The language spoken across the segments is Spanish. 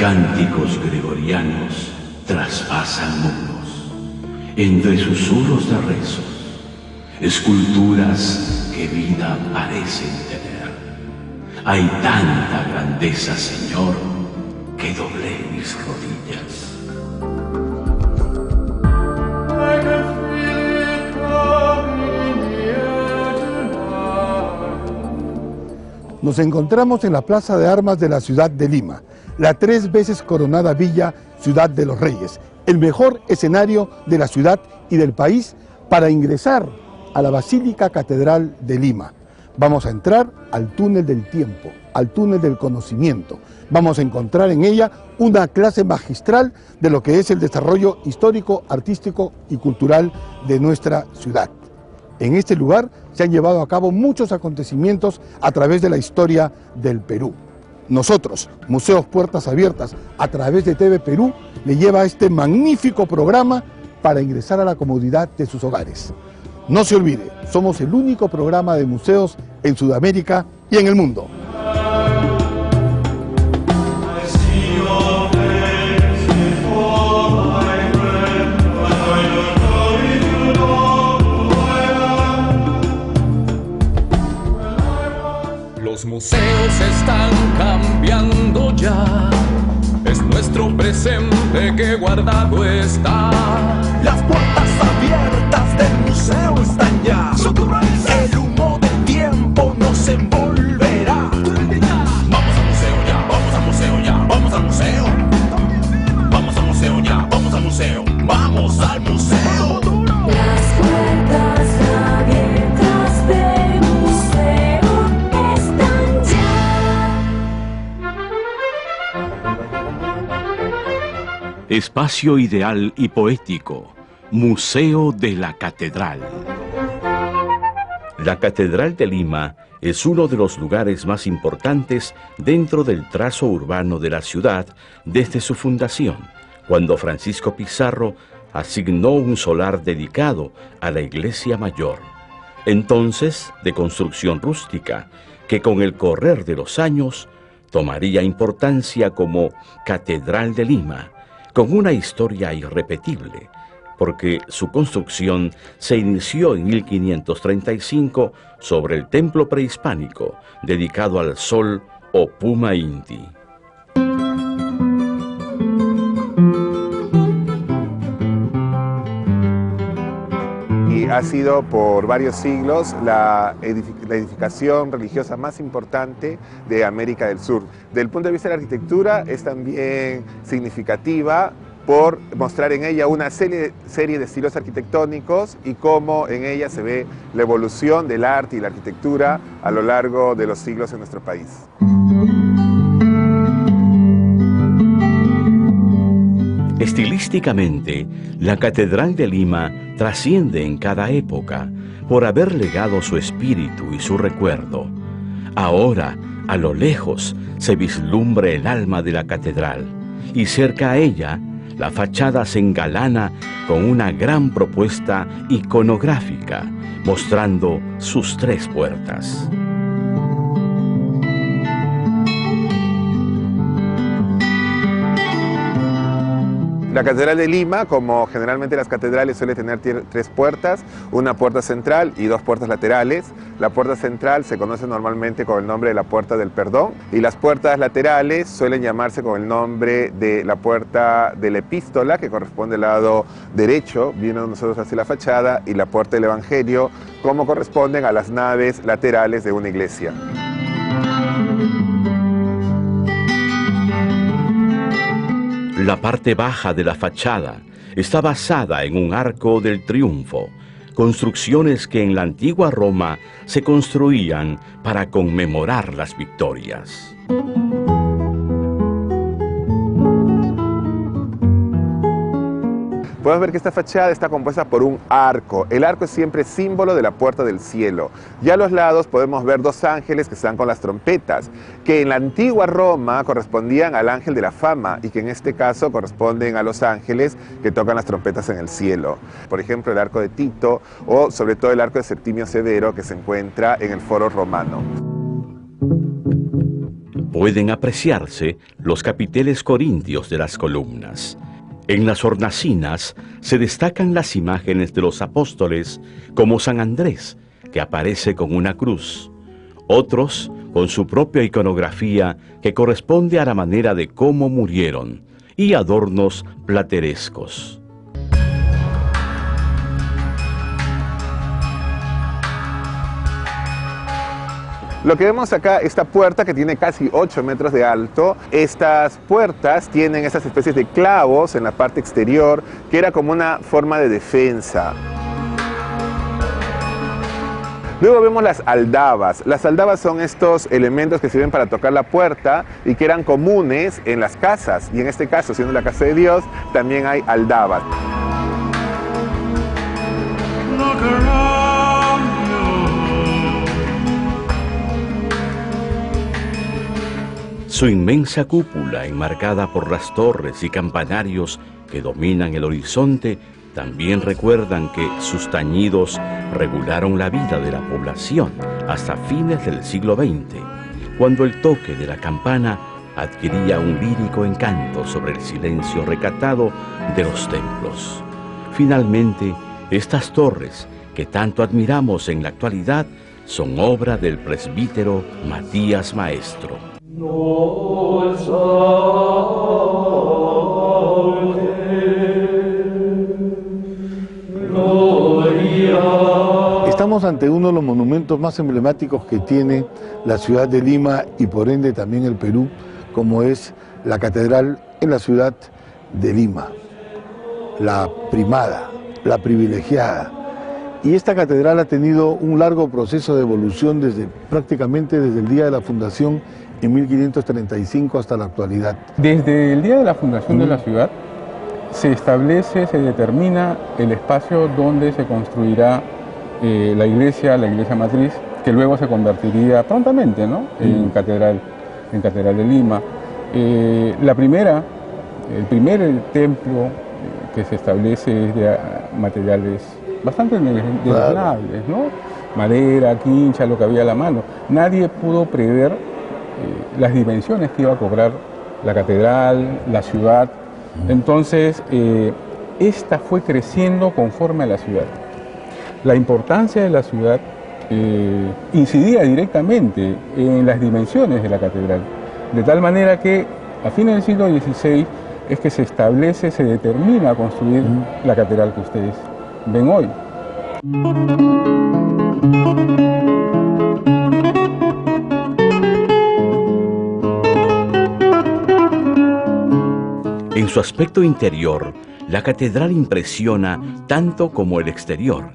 Cánticos gregorianos traspasan muros, entre susurros de rezos, esculturas que vida parecen tener. Hay tanta grandeza, Señor, que doblé mis rodillas. Nos encontramos en la Plaza de Armas de la ciudad de Lima, la 3 veces coronada villa Ciudad de los Reyes, el mejor escenario de la ciudad y del país para ingresar a la Basílica Catedral de Lima. Vamos a entrar al túnel del tiempo, al túnel del conocimiento. Vamos a encontrar en ella una clase magistral de lo que es el desarrollo histórico, artístico y cultural de nuestra ciudad. En este lugar se han llevado a cabo muchos acontecimientos a través de la historia del Perú. Nosotros, Museos Puertas Abiertas, a través de TV Perú, le lleva este magnífico programa para ingresar a la comodidad de sus hogares. No se olvide, somos el único programa de museos en Sudamérica y en el mundo. Los museos están cambiando ya, es nuestro presente que guardado está. Las puertas abiertas del museo están ya. El humo del tiempo nos envolverá. Vamos al museo ya, vamos al museo ya, vamos al museo. Vamos al museo ya, vamos al museo, vamos al museo. Las puertas abiertas del museo están ya. Espacio ideal y poético, Museo de la Catedral. La Catedral de Lima es uno de los lugares más importantes dentro del trazo urbano de la ciudad desde su fundación, cuando Francisco Pizarro asignó un solar dedicado a la iglesia mayor, entonces de construcción rústica, que con el correr de los años tomaría importancia como Catedral de Lima, con una historia irrepetible, porque su construcción se inició en 1535 sobre el templo prehispánico dedicado al sol o Puma Inti. Y ha sido por varios siglos la edificación religiosa más importante de América del Sur. Desde el punto de vista de la arquitectura es también significativa por mostrar en ella una serie de estilos arquitectónicos y cómo en ella se ve la evolución del arte y la arquitectura a lo largo de los siglos en nuestro país. Estilísticamente, la Catedral de Lima trasciende en cada época por haber legado su espíritu y su recuerdo. Ahora, a lo lejos, se vislumbra el alma de la catedral y cerca a ella, la fachada se engalana con una gran propuesta iconográfica, mostrando sus 3 puertas. La Catedral de Lima, como generalmente las catedrales, suele tener 3 puertas, una puerta central y 2 puertas laterales. La puerta central se conoce normalmente con el nombre de la Puerta del Perdón y las puertas laterales suelen llamarse con el nombre de la Puerta de la Epístola, que corresponde al lado derecho, viendo nosotros hacia la fachada, y la Puerta del Evangelio, como corresponden a las naves laterales de una iglesia. La parte baja de la fachada está basada en un arco del triunfo, construcciones que en la antigua Roma se construían para conmemorar las victorias. Podemos ver que esta fachada está compuesta por un arco. El arco es siempre símbolo de la puerta del cielo. Y a los lados podemos ver 2 ángeles que están con las trompetas, que en la antigua Roma correspondían al ángel de la fama y que en este caso corresponden a los ángeles que tocan las trompetas en el cielo. Por ejemplo, el arco de Tito o sobre todo el arco de Septimio Severo, que se encuentra en el Foro Romano. pueden apreciarse los capiteles corintios de las columnas. En las hornacinas se destacan las imágenes de los apóstoles, como San Andrés, que aparece con una cruz. Otros con su propia iconografía que corresponde a la manera de cómo murieron, y adornos platerescos. Lo que vemos acá, esta puerta que tiene casi 8 metros de alto, estas puertas tienen esas especies de clavos en la parte exterior, que era como una forma de defensa. Luego vemos las aldabas. Las aldabas son estos elementos que sirven para tocar la puerta y que eran comunes en las casas. Y en este caso, siendo la casa de Dios, también hay aldabas. Su inmensa cúpula, enmarcada por las torres y campanarios que dominan el horizonte, también recuerdan que sus tañidos regularon la vida de la población hasta fines del siglo XX, cuando el toque de la campana adquiría un lírico encanto sobre el silencio recatado de los templos. Finalmente, estas torres, que tanto admiramos en la actualidad, son obra del presbítero Matías Maestro. Estamos ante uno de los monumentos más emblemáticos que tiene la ciudad de Lima y por ende también el Perú, como es la catedral en la ciudad de Lima, la primada, la privilegiada. Y esta catedral ha tenido un largo proceso de evolución prácticamente desde el día de la fundación en 1535 hasta la actualidad. Desde el día de la fundación de la ciudad se establece, se determina el espacio donde se construirá la iglesia matriz, que luego se convertiría prontamente, ¿no?, en catedral de Lima. El primer templo que se establece es de materiales bastante deleznables, ¿no? Madera, quincha, lo que había a la mano. Nadie pudo prever las dimensiones que iba a cobrar la catedral, la ciudad. Entonces, esta fue creciendo conforme a la ciudad. La importancia de la ciudad incidía directamente en las dimensiones de la catedral, de tal manera que a fines del siglo XVI es que se establece, se determina construir la catedral que ustedes ven hoy. En su aspecto interior, la catedral impresiona tanto como el exterior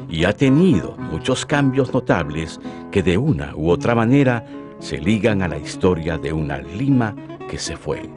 y ha tenido muchos cambios notables que de una u otra manera se ligan a la historia de una Lima que se fue.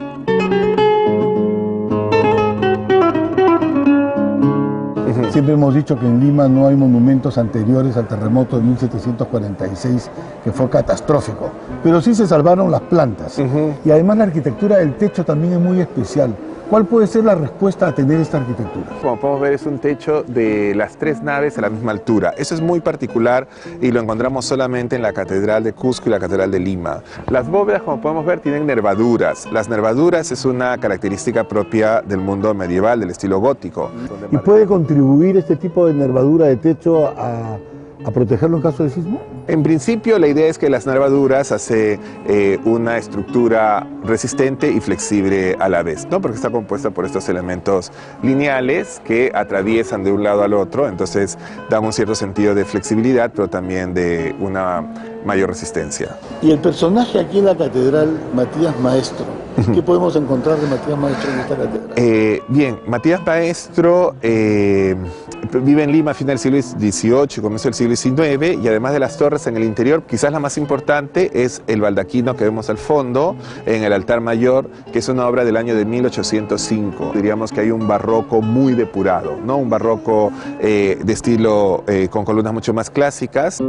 Siempre hemos dicho que en Lima no hay monumentos anteriores al terremoto de 1746, que fue catastrófico, pero sí se salvaron las plantas. Y además la arquitectura del techo también es muy especial. ¿Cuál puede ser la respuesta a tener esta arquitectura? Como podemos ver, es un techo de las 3 naves a la misma altura. Eso es muy particular y lo encontramos solamente en la Catedral de Cusco y la Catedral de Lima. Las bóvedas, como podemos ver, tienen nervaduras. Las nervaduras es una característica propia del mundo medieval, del estilo gótico. ¿Y puede contribuir este tipo de nervadura de techo a protegerlo en caso de sismo? En principio, la idea es que las nervaduras hace una estructura resistente y flexible a la vez, ¿no? Porque está compuesta por estos elementos lineales que atraviesan de un lado al otro, entonces dan un cierto sentido de flexibilidad, pero también de una mayor resistencia. Y el personaje aquí en la catedral, Matías Maestro, ¿qué podemos encontrar de Matías Maestro en esta catedral? Bien, Matías Maestro vive en Lima a final del siglo XVIII y comienzo del siglo XIX, y además de las torres en el interior, quizás la más importante es el baldaquino que vemos al fondo, en el altar mayor, que es una obra del año de 1805. Diríamos que hay un barroco muy depurado, ¿no? Un barroco de estilo con columnas mucho más clásicas.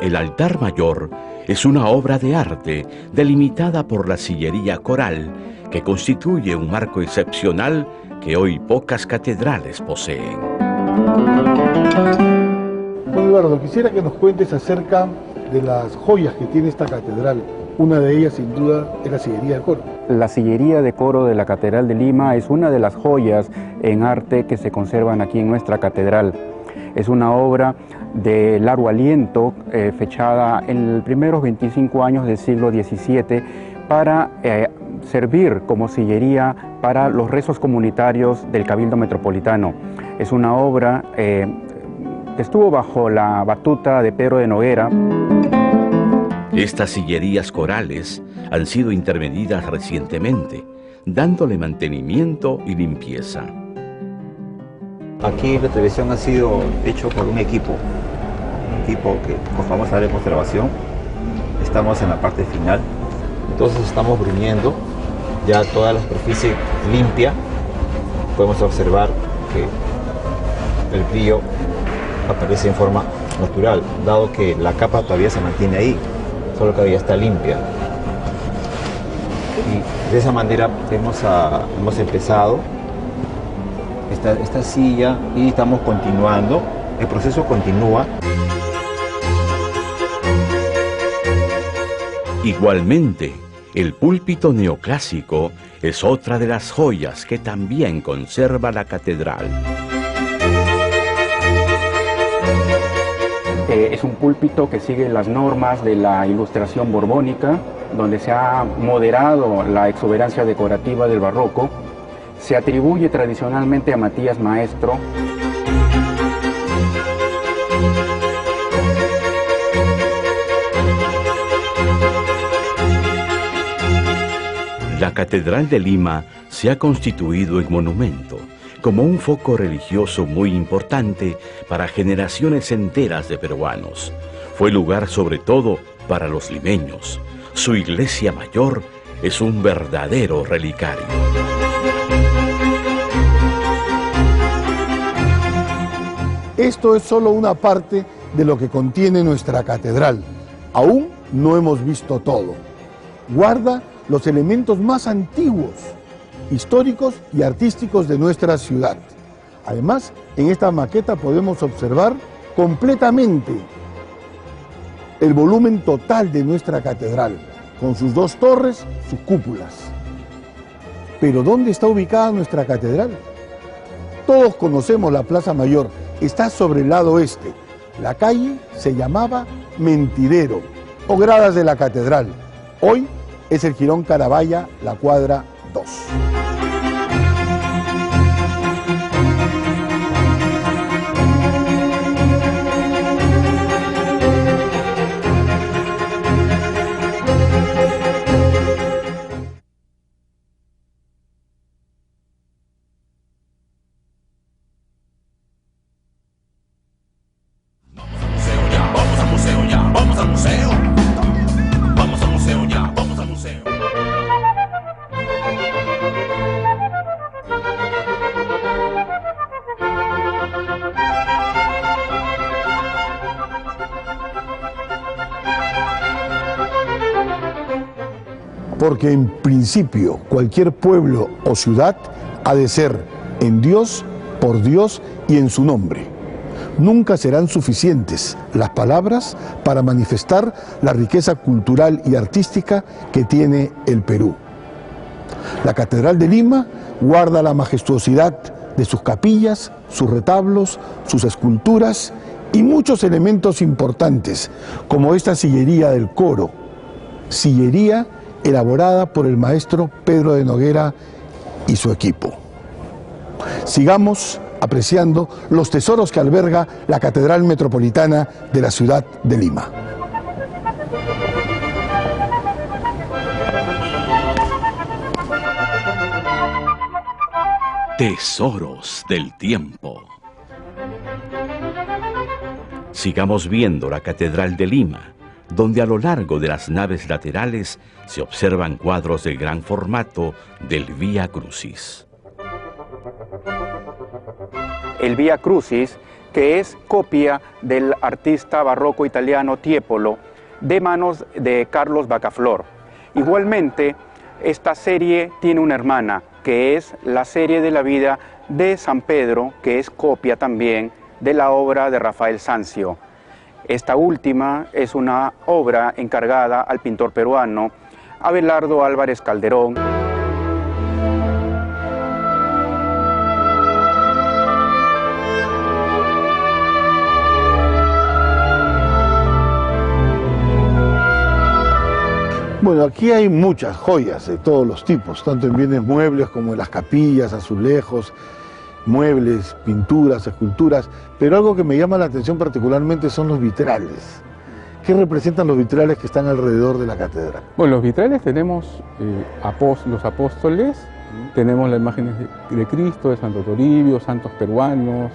El altar mayor es una obra de arte delimitada por la sillería coral que constituye un marco excepcional que hoy pocas catedrales poseen. Bueno, Eduardo, quisiera que nos cuentes acerca de las joyas que tiene esta catedral. Una de ellas, sin duda, es la sillería de coro. La sillería de coro de la Catedral de Lima es una de las joyas en arte que se conservan aquí en nuestra catedral. Es una obra de largo aliento, fechada en los primeros 25 años del siglo XVII, para servir como sillería para los rezos comunitarios del Cabildo Metropolitano. Es una obra que estuvo bajo la batuta de Pedro de Noguera. Estas sillerías corales han sido intervenidas recientemente, dándole mantenimiento y limpieza. Aquí la televisión ha sido hecho por un equipo que conformamos área de conservación. Estamos en la parte final, entonces estamos bruñendo ya toda la superficie limpia. Podemos observar que el brillo aparece en forma natural, dado que la capa todavía se mantiene ahí, solo que ya está limpia. Y de esa manera hemos empezado esta silla y estamos continuando. El proceso continúa. Igualmente, el púlpito neoclásico es otra de las joyas que también conserva la catedral. Es un púlpito que sigue las normas de la Ilustración borbónica, donde se ha moderado la exuberancia decorativa del barroco. Se atribuye tradicionalmente a Matías Maestro. La Catedral de Lima se ha constituido en monumento, como un foco religioso muy importante para generaciones enteras de peruanos. Fue lugar sobre todo para los limeños. Su iglesia mayor es un verdadero relicario. Esto es solo una parte de lo que contiene nuestra catedral. Aún no hemos visto todo. Guarda los elementos más antiguos, históricos y artísticos de nuestra ciudad. Además, en esta maqueta podemos observar completamente el volumen total de nuestra catedral, con sus dos torres, sus cúpulas. Pero ¿dónde está ubicada nuestra catedral? Todos conocemos la Plaza Mayor, está sobre el lado este. La calle se llamaba Mentidero o Gradas de la Catedral. Hoy es el Jirón Caravalla, la cuadra 2. Porque en principio cualquier pueblo o ciudad ha de ser en Dios, por Dios y en su nombre. Nunca serán suficientes las palabras para manifestar la riqueza cultural y artística que tiene el Perú. La Catedral de Lima guarda la majestuosidad de sus capillas, sus retablos, sus esculturas y muchos elementos importantes, como esta sillería del coro, sillería elaborada por el maestro Pedro de Noguera y su equipo. Sigamos apreciando los tesoros que alberga la Catedral Metropolitana de la ciudad de Lima. Tesoros del tiempo. Sigamos viendo la Catedral de Lima, donde a lo largo de las naves laterales se observan cuadros de gran formato del Vía Crucis. El Vía Crucis, que es copia del artista barroco italiano Tiepolo, de manos de Carlos Bacaflor. Igualmente, esta serie tiene una hermana, que es la serie de la vida de San Pedro, que es copia también de la obra de Rafael Sanzio. Esta última es una obra encargada al pintor peruano Abelardo Álvarez Calderón. Bueno, aquí hay muchas joyas de todos los tipos, tanto en bienes muebles como en las capillas, azulejos, muebles, pinturas, esculturas, pero algo que me llama la atención particularmente son los vitrales. ¿Qué representan los vitrales que están alrededor de la catedral? Bueno, los vitrales tenemos los apóstoles, tenemos las imágenes de Cristo, de Santo Toribio, santos peruanos,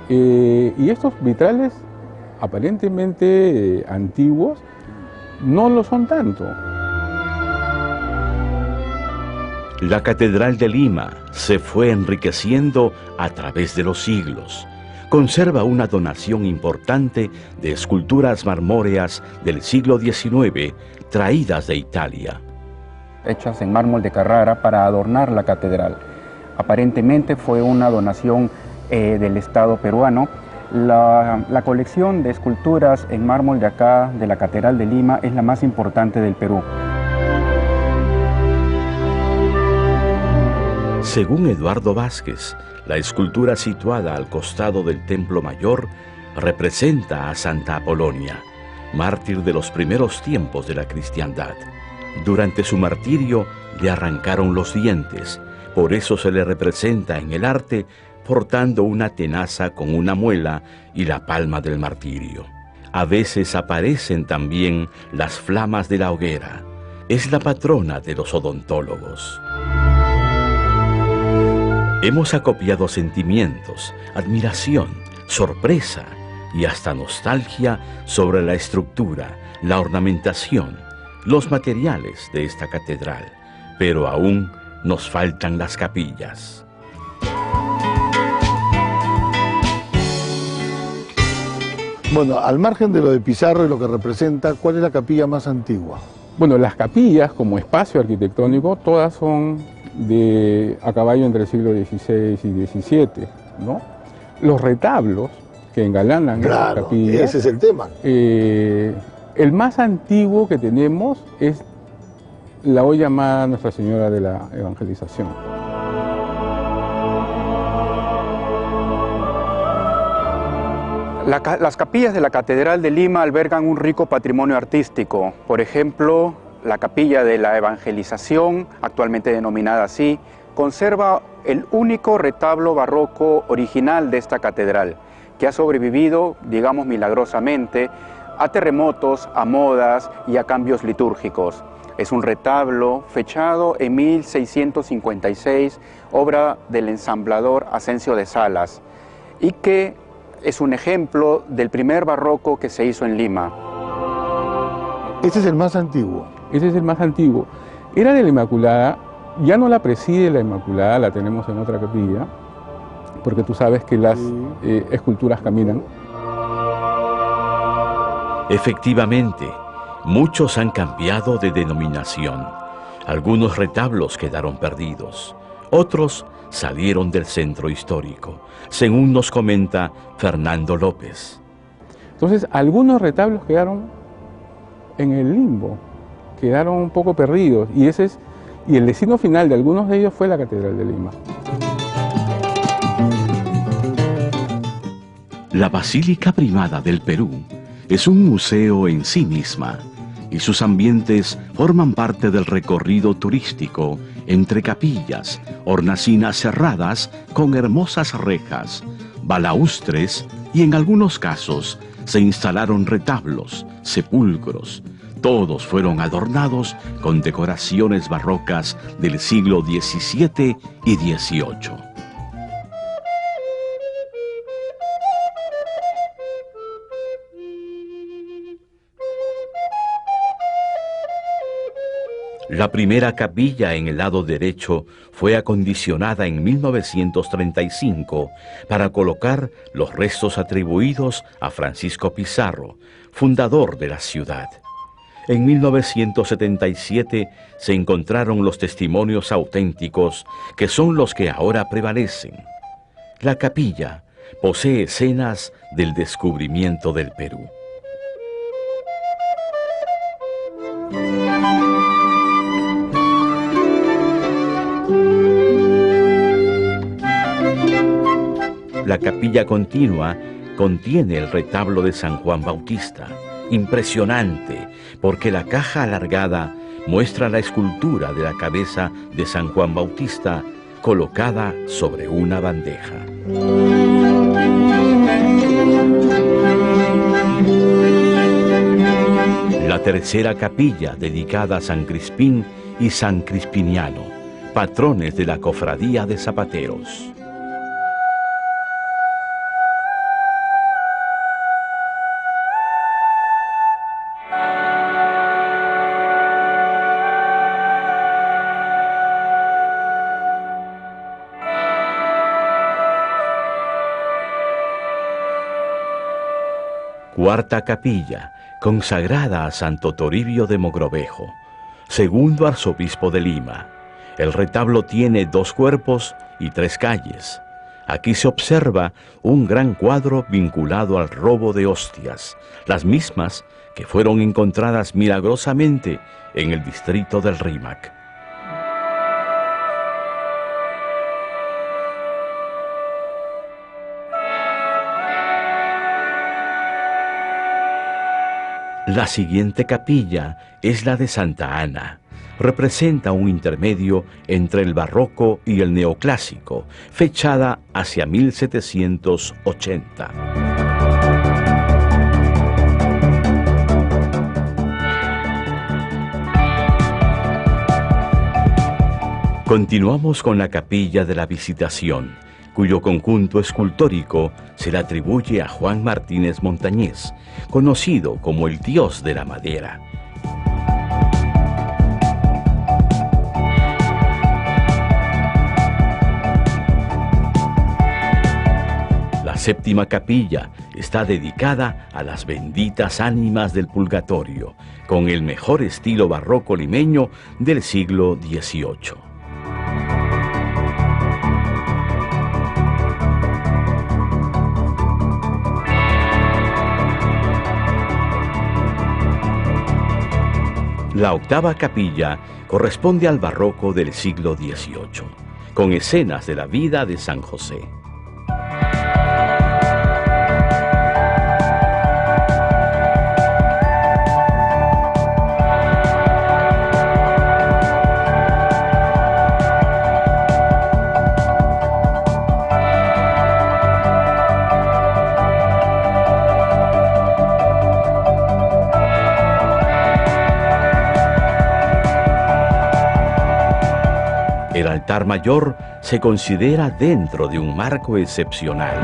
y estos vitrales aparentemente antiguos no lo son tanto. La Catedral de Lima se fue enriqueciendo a través de los siglos. Conserva una donación importante de esculturas marmóreas del siglo XIX traídas de Italia. Hechas en mármol de Carrara para adornar la catedral. Aparentemente fue una donación del Estado peruano. La colección de esculturas en mármol de acá, de la Catedral de Lima, es la más importante del Perú. Según Eduardo Vázquez, la escultura situada al costado del Templo Mayor representa a Santa Apolonia, mártir de los primeros tiempos de la cristiandad. Durante su martirio le arrancaron los dientes, por eso se le representa en el arte portando una tenaza con una muela y la palma del martirio. A veces aparecen también las flamas de la hoguera. Es la patrona de los odontólogos. Hemos acopiado sentimientos, admiración, sorpresa y hasta nostalgia sobre la estructura, la ornamentación, los materiales de esta catedral, pero aún nos faltan las capillas. Bueno, al margen de lo de Pizarro y lo que representa, ¿cuál es la capilla más antigua? Bueno, las capillas como espacio arquitectónico todas son a caballo entre el siglo XVI y XVII, ¿no? Los retablos que engalanan esas capillas, ese es el tema. El más antiguo que tenemos es la hoy llamada Nuestra Señora de la Evangelización. Las capillas de la Catedral de Lima albergan un rico patrimonio artístico. Por ejemplo, la Capilla de la Evangelización, actualmente denominada así, conserva el único retablo barroco original de esta catedral, que ha sobrevivido, digamos milagrosamente, a terremotos, a modas y a cambios litúrgicos. Es un retablo fechado en 1656, obra del ensamblador Asensio de Salas, y que es un ejemplo del primer barroco que se hizo en Lima. Ese es el más antiguo. Ese es el más antiguo. Era de la Inmaculada, ya no la preside la Inmaculada, la tenemos en otra capilla, porque tú sabes que las esculturas caminan. Efectivamente, muchos han cambiado de denominación. Algunos retablos quedaron perdidos, otros salieron del centro histórico, según nos comenta Fernando López. Entonces, algunos retablos quedaron en el limbo, quedaron un poco perdidos, y el destino final de algunos de ellos fue la Catedral de Lima. La Basílica Primada del Perú es un museo en sí misma, y sus ambientes forman parte del recorrido turístico entre capillas, hornacinas cerradas con hermosas rejas, balaustres y en algunos casos se instalaron retablos, sepulcros. Todos fueron adornados con decoraciones barrocas del siglo XVII y XVIII. La primera capilla en el lado derecho fue acondicionada en 1935 para colocar los restos atribuidos a Francisco Pizarro, fundador de la ciudad. En 1977 se encontraron los testimonios auténticos que son los que ahora prevalecen. La capilla posee escenas del descubrimiento del Perú. La capilla continua contiene el retablo de San Juan Bautista, impresionante porque la caja alargada muestra la escultura de la cabeza de San Juan Bautista colocada sobre una bandeja. La tercera capilla dedicada a San Crispín y San Crispiniano, patrones de la Cofradía de Zapateros. Cuarta capilla, consagrada a Santo Toribio de Mogrovejo, segundo arzobispo de Lima. El retablo tiene 2 cuerpos y 3 calles. Aquí se observa un gran cuadro vinculado al robo de hostias, las mismas que fueron encontradas milagrosamente en el distrito del Rímac. La siguiente capilla es la de Santa Ana. Representa un intermedio entre el barroco y el neoclásico, fechada hacia 1780. Continuamos con la capilla de la Visitación, cuyo conjunto escultórico se le atribuye a Juan Martínez Montañés, conocido como el dios de la madera. La séptima capilla está dedicada a las benditas ánimas del purgatorio, con el mejor estilo barroco limeño del siglo XVIII. La octava capilla corresponde al barroco del siglo XVIII, con escenas de la vida de San José. El altar mayor se considera dentro de un marco excepcional.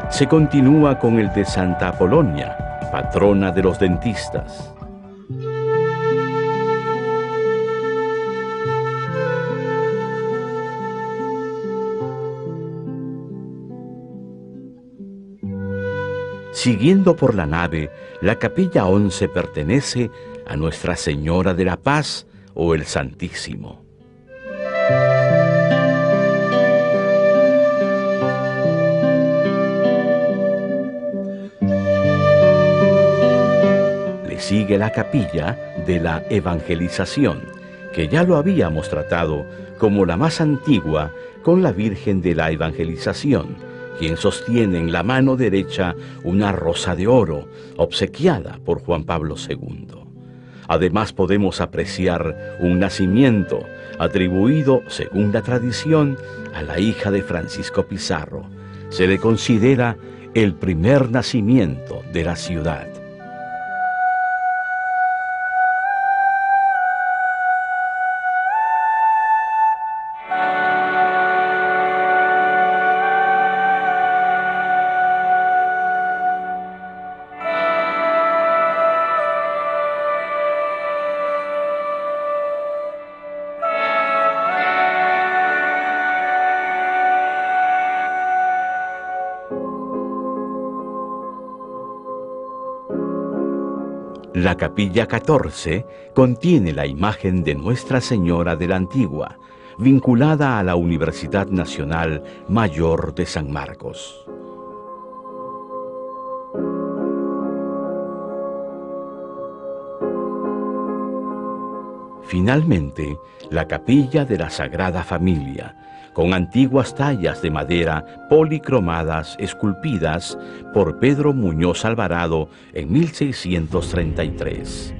Se continúa con el de Santa Apolonia, patrona de los dentistas. Siguiendo por la nave, la capilla 11 pertenece a Nuestra Señora de la Paz o el Santísimo. Le sigue la capilla de la Evangelización, que ya lo habíamos tratado como la más antigua, con la Virgen de la Evangelización, quien sostiene en la mano derecha una rosa de oro, obsequiada por Juan Pablo II. Además podemos apreciar un nacimiento atribuido, según la tradición, a la hija de Francisco Pizarro. Se le considera el primer nacimiento de la ciudad. La capilla 14 contiene la imagen de Nuestra Señora de la Antigua, vinculada a la Universidad Nacional Mayor de San Marcos. Finalmente, la capilla de la Sagrada Familia, con antiguas tallas de madera policromadas esculpidas por Pedro Muñoz Alvarado en 1633.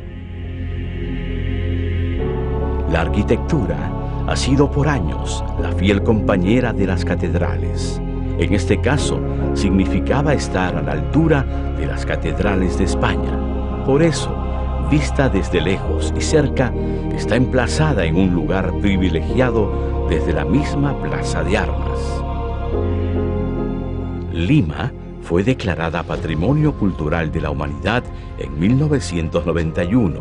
La arquitectura ha sido por años la fiel compañera de las catedrales. En este caso, significaba estar a la altura de las catedrales de España. Por eso, vista desde lejos y cerca, está emplazada en un lugar privilegiado desde la misma Plaza de Armas. Lima fue declarada Patrimonio Cultural de la Humanidad en 1991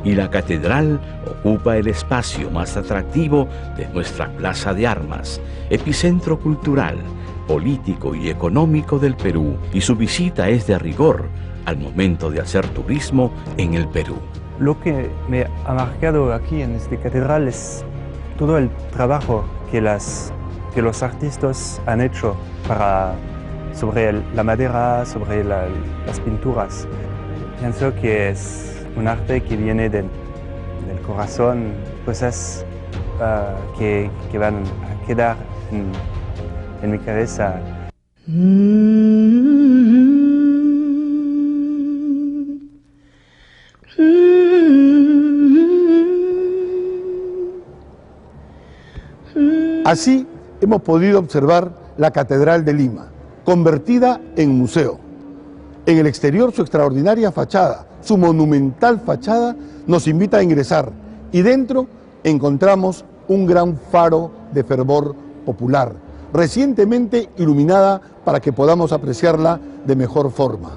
y la catedral ocupa el espacio más atractivo de nuestra Plaza de Armas, epicentro cultural, político y económico del Perú, y su visita es de rigor al momento de hacer turismo en el Perú. Lo que me ha marcado aquí en esta catedral es todo el trabajo que los artistas han hecho sobre la madera, sobre las pinturas. Pienso que es un arte que viene del corazón, cosas que van a quedar en mi cabeza. Así hemos podido observar la Catedral de Lima, convertida en museo. En el exterior, su extraordinaria fachada, su monumental fachada, nos invita a ingresar, y dentro encontramos un gran faro de fervor popular, recientemente iluminada para que podamos apreciarla de mejor forma.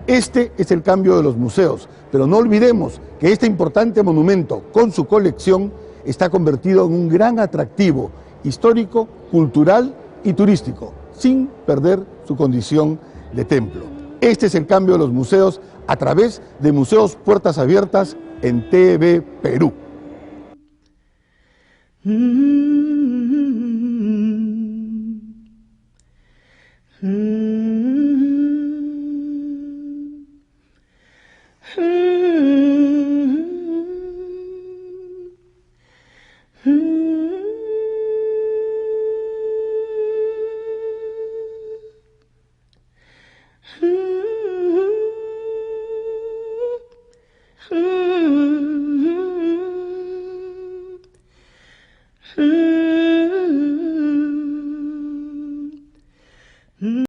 Este es el cambio de los museos, pero no olvidemos que este importante monumento, con su colección, está convertido en un gran atractivo histórico, cultural y turístico, sin perder su condición de templo. Este es el cambio de los museos a través de Museos Puertas Abiertas en TV Perú. Mm-hmm.